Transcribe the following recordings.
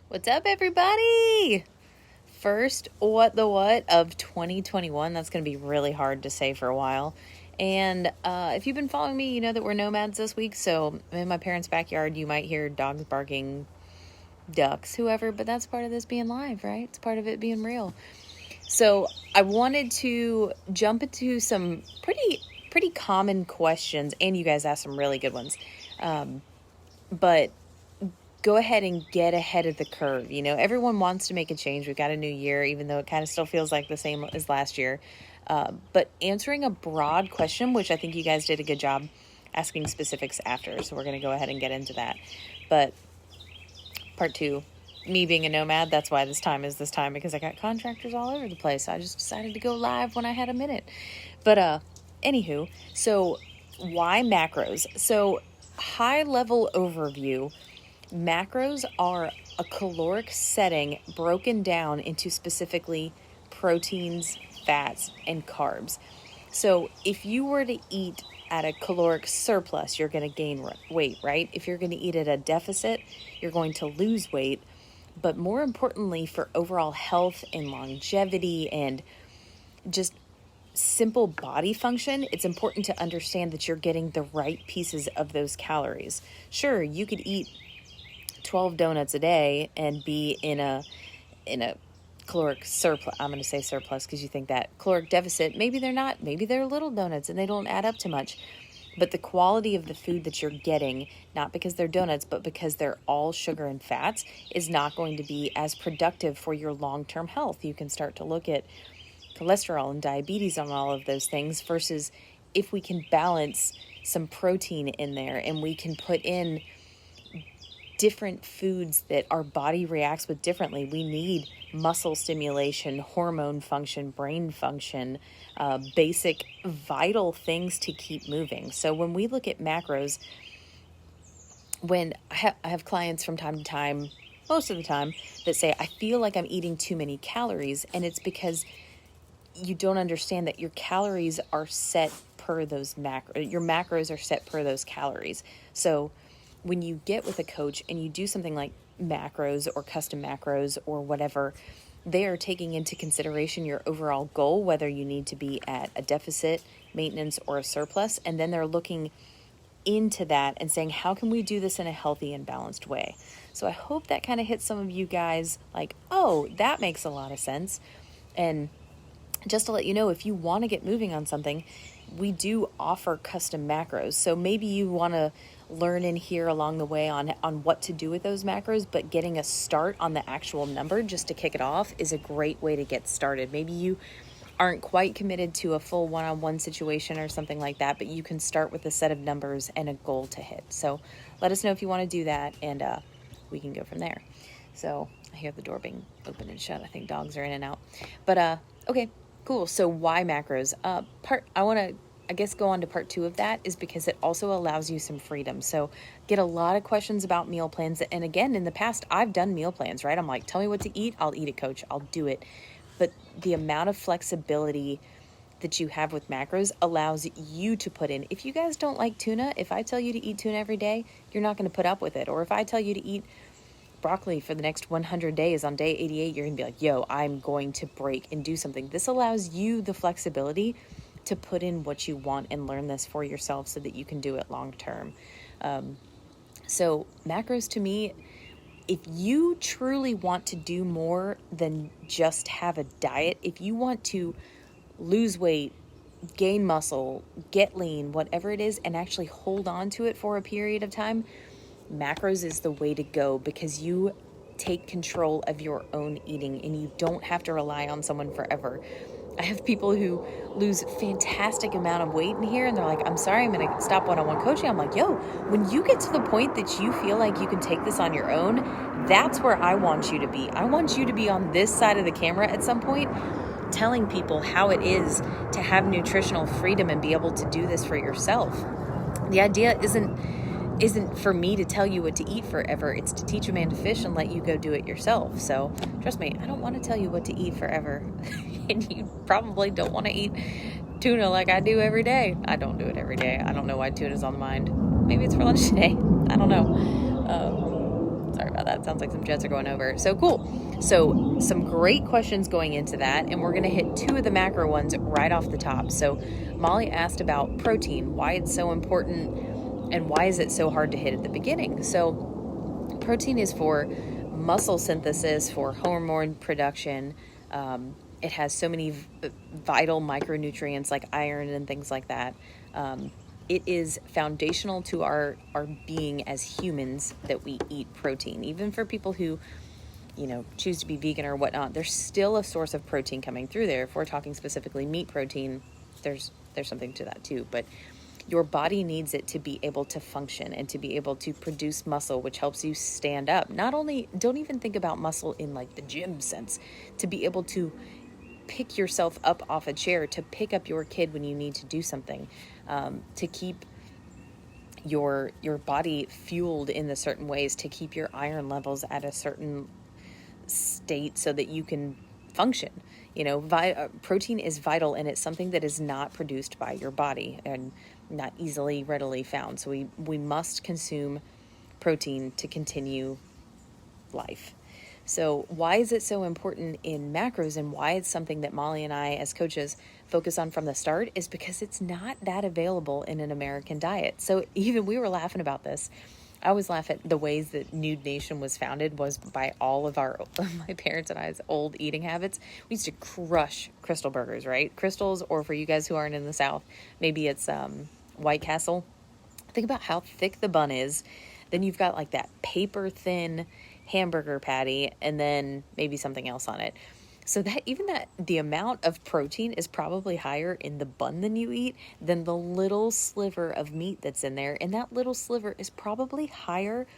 What's up, everybody? First what of 2021. That's going to be really hard to say for a while. And if you've been following me, you know that we're nomads this week. So in my parents' backyard, you might hear dogs barking, ducks, whoever. But that's part of this being live, right? It's part of it being real. So I wanted to jump into some pretty common questions. And you guys asked some really good ones. But go ahead and get ahead of the curve. You know, everyone wants to make a change. We've got a new year, even though it kind of still feels like the same as last year. But answering a broad question, which I think you guys did a good job asking specifics after. So we're going to go ahead and get into that. But part two, me being a nomad, that's why this time is this time, because I got contractors all over the place. I just decided to go live when I had a minute. But anywho, so why macros? So high level overview. Macros are a caloric setting broken down into specifically proteins, fats, and carbs. So if you were to eat at a caloric surplus, you're going to gain weight, right? If you're going to eat at a deficit, you're going to lose weight. But more importantly, for overall health and longevity and just simple body function, it's important to understand that you're getting the right pieces of those calories. Sure, you could eat 12 donuts a day and be in a caloric surplus. I'm going to say surplus because you think that caloric deficit. Maybe they're not. Maybe they're little donuts and they don't add up to much. But the quality of the food that you're getting, not because they're donuts, but because they're all sugar and fats, is not going to be as productive for your long-term health. You can start to look at cholesterol and diabetes on all of those things versus if we can balance some protein in there and we can put in different foods that our body reacts with differently. We need muscle stimulation, hormone function, brain function, basic vital things to keep moving. So when we look at macros, when I have clients from time to time, most of the time, that say, I feel like I'm eating too many calories, and it's because you don't understand that your calories are set per those macros. Your macros are set per those calories. So when you get with a coach and you do something like macros or custom macros or whatever, they are taking into consideration your overall goal, whether you need to be at a deficit, maintenance, or a surplus. And then they're looking into that and saying, how can we do this in a healthy and balanced way? So I hope that kind of hits some of you guys like, oh, that makes a lot of sense. And just to let you know, if you want to get moving on something, we do offer custom macros. So maybe you want to learn in here along the way on what to do with those macros, but getting a start on the actual number just to kick it off is a great way to get started. Maybe you aren't quite committed to a full one-on-one situation or something like that, but you can start with a set of numbers and a goal to hit. So let us know if you want to do that, and we can go from there. So I hear the door being open and shut. I think dogs are in and out. But okay, cool. So why macros? I want to go on to part two of that is because it also allows you some freedom. So get a lot of questions about meal plans. And again, in the past, I've done meal plans, right? I'm like, tell me what to eat. I'll eat it, coach. I'll do it. But the amount of flexibility that you have with macros allows you to put in. If you guys don't like tuna, if I tell you to eat tuna every day, you're not going to put up with it. Or if I tell you to eat broccoli for the next 100 days, on day 88, you're going to be like, yo, I'm going to break and do something. This allows you the flexibility to put in what you want and learn this for yourself so that you can do it long term. So macros to me, if you truly want to do more than just have a diet, if you want to lose weight, gain muscle, get lean, whatever it is, and actually hold on to it for a period of time, macros is the way to go because you take control of your own eating and you don't have to rely on someone forever. I have people who lose fantastic amount of weight in here and they're like, I'm sorry, I'm going to stop one-on-one coaching. I'm like, yo, when you get to the point that you feel like you can take this on your own, that's where I want you to be. I want you to be on this side of the camera at some point telling people how it is to have nutritional freedom and be able to do this for yourself. The idea isn't for me to tell you what to eat forever. It's to teach a man to fish and let you go do it yourself. So trust me, I don't want to tell you what to eat forever. And you probably don't want to eat tuna like I do every day. I don't do it every day. I don't know why tuna's on the mind. Maybe it's for lunch today. I don't know. Sorry about that. Sounds like some jets are going over. So cool. So some great questions going into that, and we're going to hit two of the macro ones right off the top. So Molly asked about protein, why it's so important, and why is it so hard to hit at the beginning. So protein is for muscle synthesis, for hormone production. It has so many vital micronutrients like iron and things like that. It is foundational to our being as humans that we eat protein. Even for people who, choose to be vegan or whatnot, there's still a source of protein coming through there. If we're talking specifically meat protein, there's something to that too. But your body needs it to be able to function and to be able to produce muscle, which helps you stand up. Don't even think about muscle in like the gym sense, to be able to pick yourself up off a chair, to pick up your kid when you need to do something, to keep your body fueled in the certain ways, to keep your iron levels at a certain state so that you can function. Protein is vital, and it's something that is not produced by your body and not readily found. So we must consume protein to continue life. So why is it so important in macros, and why it's something that Molly and I as coaches focus on from the start, is because it's not that available in an American diet. So even we were laughing about this. I always laugh at the ways that Nude Nation was founded was by all of my parents and I's old eating habits. We used to crush Crystal burgers, right? Crystals, or for you guys who aren't in the South, maybe it's White Castle. Think about how thick the bun is. Then you've got like that paper thin hamburger patty, and then maybe something else on it. So that the amount of protein is probably higher in the bun than you eat than the little sliver of meat that's in there. And that little sliver is probably higher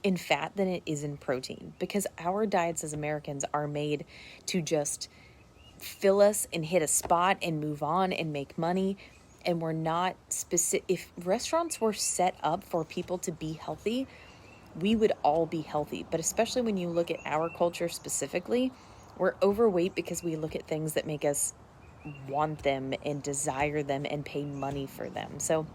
in fat than it is in protein, because our diets as Americans are made to just fill us and hit a spot and move on and make money. And we're not specific. If restaurants were set up for people to be healthy, we would all be healthy. But especially when you look at our culture specifically, we're overweight because we look at things that make us want them and desire them and pay money for them. So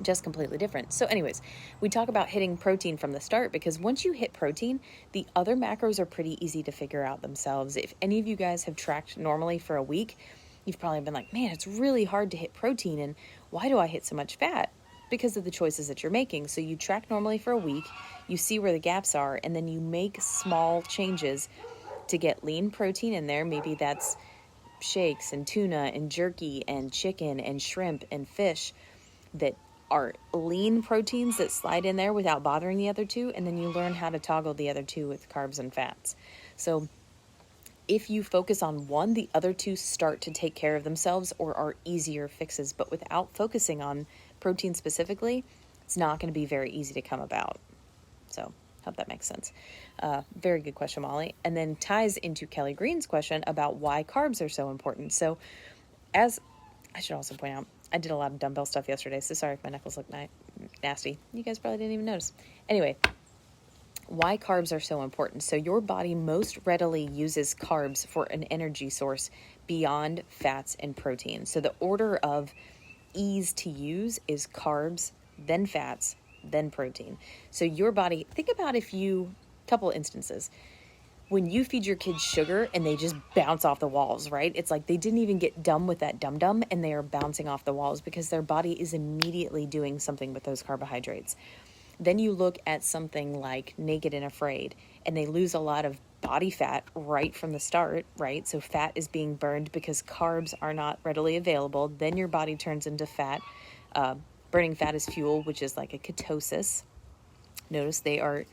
just completely different. So anyways, we talk about hitting protein from the start, because once you hit protein, the other macros are pretty easy to figure out themselves. If any of you guys have tracked normally for a week, you've probably been like, man, it's really hard to hit protein, and why do I hit so much fat? Because of the choices that you're making. So you track normally for a week, you see where the gaps are, and then you make small changes to get lean protein in there. Maybe that's shakes and tuna and jerky and chicken and shrimp and fish that are lean proteins that slide in there without bothering the other two. And then you learn how to toggle the other two with carbs and fats. So if you focus on one, the other two start to take care of themselves or are easier fixes. But without focusing on protein specifically, it's not going to be very easy to come about. So hope that makes sense. Very good question, Molly. And then ties into Kelly Green's question about why carbs are so important. So as I should also point out, I did a lot of dumbbell stuff yesterday, so sorry if my knuckles look nasty. You guys probably didn't even notice. Anyway, why carbs are so important. So your body most readily uses carbs for an energy source beyond fats and protein. So the order of ease to use is carbs, then fats, then protein. So your body, think about couple instances. When you feed your kids sugar and they just bounce off the walls, right? It's like they didn't even get done with that dum-dum and they are bouncing off the walls because their body is immediately doing something with those carbohydrates. Then you look at something like Naked and Afraid, and they lose a lot of body fat right from the start, right? So fat is being burned because carbs are not readily available. Then your body turns into fat. Burning fat is fuel, which is like a ketosis. Notice they are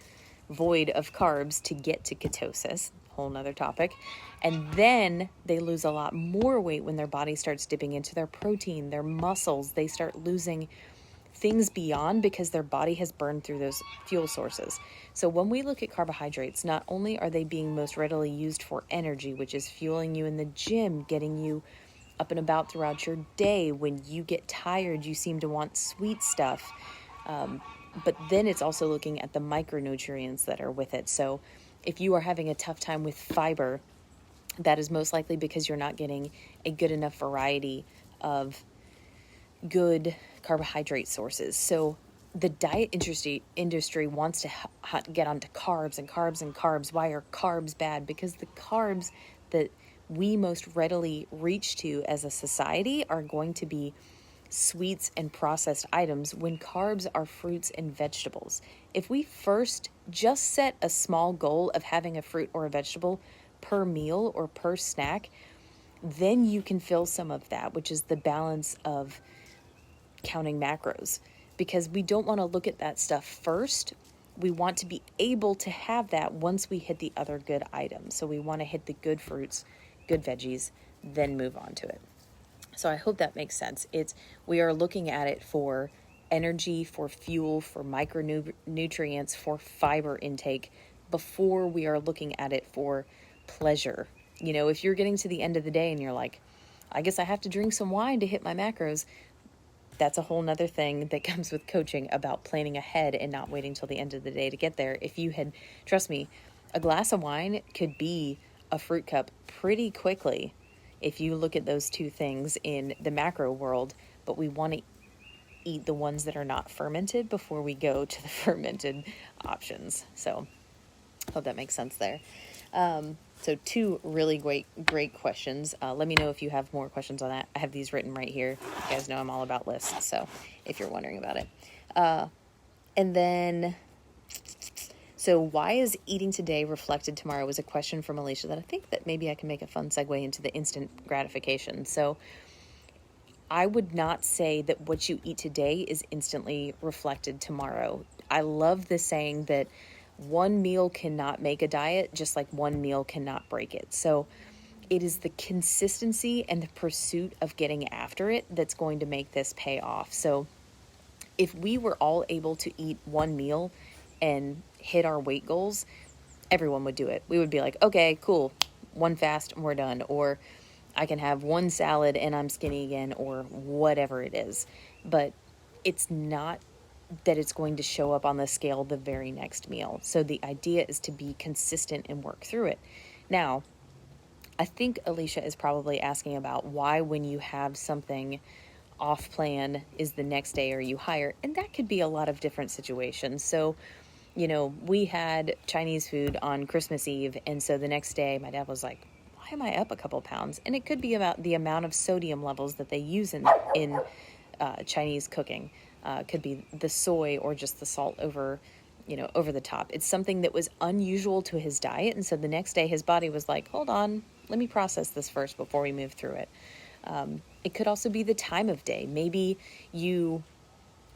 void of carbs to get to ketosis, whole nother topic. And then they lose a lot more weight when their body starts dipping into their protein, their muscles. They start losing things beyond because their body has burned through those fuel sources. So when we look at carbohydrates, not only are they being most readily used for energy, which is fueling you in the gym, getting you up and about throughout your day. When you get tired, you seem to want sweet stuff. But then it's also looking at the micronutrients that are with it. So if you are having a tough time with fiber, that is most likely because you're not getting a good enough variety of good carbohydrate sources. So the diet industry wants to get onto carbs and carbs and carbs. Why are carbs bad? Because the carbs that we most readily reach to as a society are going to be sweets and processed items, when carbs are fruits and vegetables. If we first just set a small goal of having a fruit or a vegetable per meal or per snack, then you can fill some of that, which is the balance of counting macros, because we don't want to look at that stuff first. We want to be able to have that once we hit the other good items. So we want to hit the good fruits, good veggies, then move on to it. So I hope that makes sense. We are looking at it for energy, for fuel, for micronutrients, for fiber intake, before we are looking at it for pleasure. If you're getting to the end of the day and you're like, I guess I have to drink some wine to hit my macros, that's a whole nother thing that comes with coaching about planning ahead and not waiting till the end of the day to get there. Trust me, a glass of wine could be a fruit cup pretty quickly if you look at those two things in the macro world, but we want to eat the ones that are not fermented before we go to the fermented options. So hope that makes sense there. So two really great questions. Let me know if you have more questions on that. I have these written right here. You guys know I'm all about lists, so if you're wondering about it. And then, so why is eating today reflected tomorrow was a question from Alicia that I think that maybe I can make a fun segue into the instant gratification. So I would not say that what you eat today is instantly reflected tomorrow. I love the saying that one meal cannot make a diet, just like one meal cannot break it. So it is the consistency and the pursuit of getting after it that's going to make this pay off. So if we were all able to eat one meal and hit our weight goals, everyone would do it. We would be like, okay, cool, one fast and we're done. Or I can have one salad and I'm skinny again, or whatever it is. But it's not that it's going to show up on the scale the very next meal. So the idea is to be consistent and work through it. Now, I think Alicia is probably asking about why, when you have something off plan, is the next day are you higher? And that could be a lot of different situations. So, we had Chinese food on Christmas Eve. And so the next day my dad was like, why am I up a couple pounds? And it could be about the amount of sodium levels that they use in Chinese cooking. Could be the soy or just the salt over the top. It's something that was unusual to his diet. And so the next day his body was like, hold on, let me process this first before we move through it. It could also be the time of day. Maybe you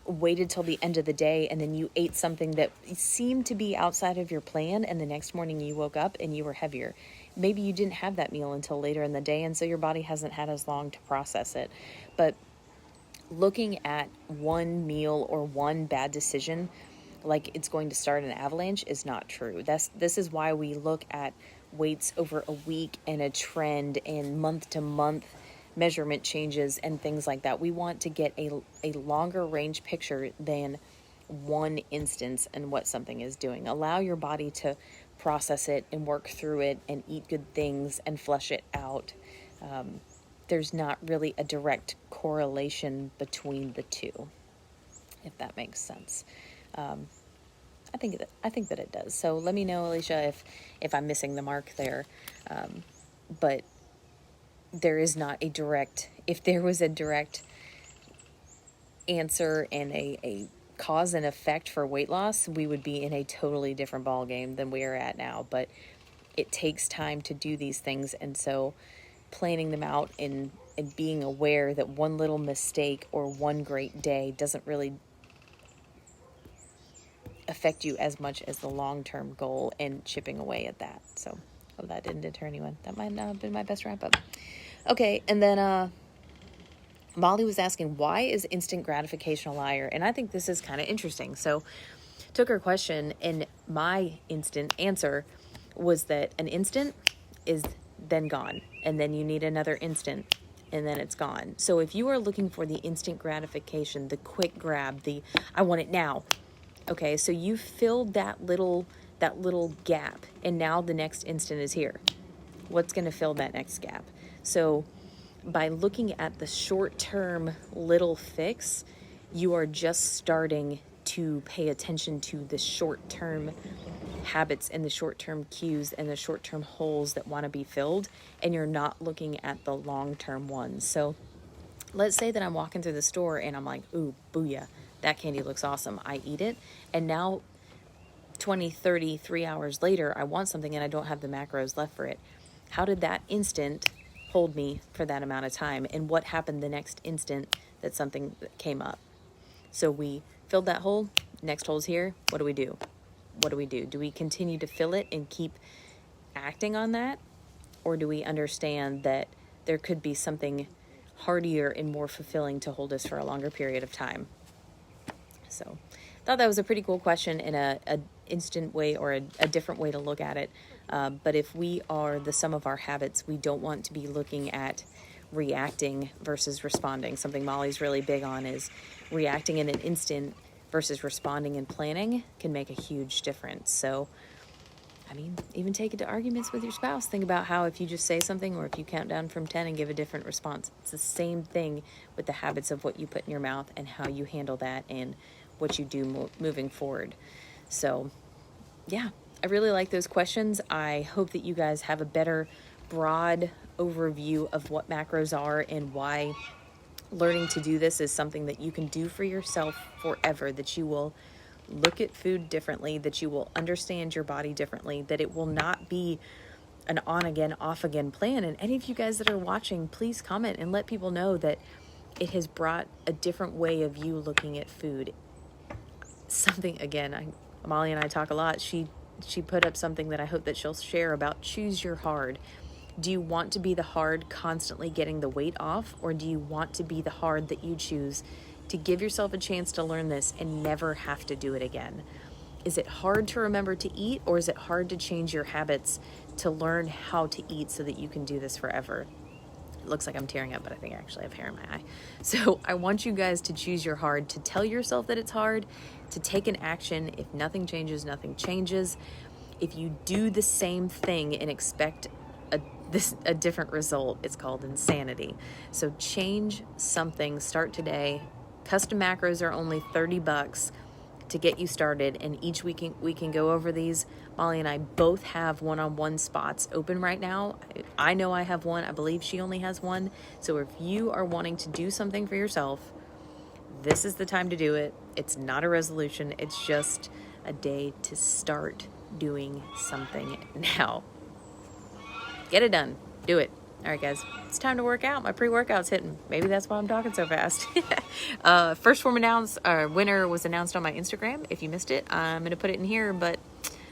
waited till the end of the day and then you ate something that seemed to be outside of your plan, and the next morning you woke up and you were heavier. Maybe you didn't have that meal until later in the day, and so your body hasn't had as long to process it. But looking at one meal or one bad decision like it's going to start an avalanche is not true. This is why we look at weights over a week and a trend and month to month measurement changes and things like that. We want to get a longer range picture than one instance and what something is doing. Allow your body to process it and work through it and eat good things and flush it out. There's not really a direct correlation between the two, if that makes sense. I think that it does. So let me know, Alicia, if I'm missing the mark there. But there is not a direct. If there was a direct answer and a cause and effect for weight loss, we would be in a totally different ballgame than we are at now. But it takes time to do these things, and so planning them out and being aware that one little mistake or one great day doesn't really affect you as much as the long-term goal and chipping away at that. So, that didn't deter anyone. That might not have been my best wrap-up. Okay, and then Molly was asking, why is instant gratification a liar? And I think this is kind of interesting. So, took her question, and my instant answer was that an instant is then gone, and then you need another instant, and then it's gone. So if you are looking for the instant gratification, the quick grab, I want it now. Okay, so you filled that little gap, and now the next instant is here. What's going to fill that next gap? So by looking at the short-term little fix, you are just starting to pay attention to the short-term habits and the short-term cues and the short-term holes that want to be filled, and you're not looking at the long-term ones. So let's say that I'm walking through the store and I'm like, ooh, booyah, that candy looks awesome. I eat it, and now 20, 30, 3 hours later, I want something and I don't have the macros left for it. How did that instant hold me for that amount of time? And what happened the next instant that something came up? So we filled that hole, next hole's here. What do we do? What do we do? Do we continue to fill it and keep acting on that? Or do we understand that there could be something heartier and more fulfilling to hold us for a longer period of time? So I thought that was a pretty cool question in a instant way, or a different way to look at it. But if we are the sum of our habits, we don't want to be looking at reacting versus responding. Something Molly's really big on is reacting in an instant versus responding and planning can make a huge difference. So, I mean, even take it to arguments with your spouse. Think about how if you just say something, or if you count down from 10 and give a different response, it's the same thing with the habits of what you put in your mouth and how you handle that and what you do moving forward. So, yeah, I really like those questions. I hope that you guys have a better broad overview of what macros are and why learning to do this is something that you can do for yourself forever, that you will look at food differently, that you will understand your body differently, that it will not be an on again, off again plan. And any of you guys that are watching, please comment and let people know that it has brought a different way of you looking at food. Something, again, Molly and I talk a lot. She put up something that I hope that she'll share about choose your hard. Do you want to be the hard constantly getting the weight off, or do you want to be the hard that you choose to give yourself a chance to learn this and never have to do it again? Is it hard to remember to eat, or is it hard to change your habits to learn how to eat so that you can do this forever? It looks like I'm tearing up, but I think I actually have hair in my eye. So I want you guys to choose your hard, to tell yourself that it's hard, to take an action. If nothing changes, nothing changes. If you do the same thing and expect a different result, it's called insanity. So change something, start today. Custom macros are only $30 to get you started, and each week we can go over these. Molly and I both have one-on-one spots open right now. I know I have one. I believe she only has one. So if you are wanting to do something for yourself, this is the time to do it. It's not a resolution. It's just a day to start doing something now. Get it done. Do it. All right, guys. It's time to work out. My pre-workout's hitting. Maybe that's why I'm talking so fast. First form winner was announced on my Instagram. If you missed it, I'm going to put it in here. But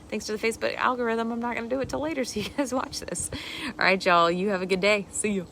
thanks to the Facebook algorithm, I'm not going to do it till later so you guys watch this. All right, y'all. You have a good day. See you.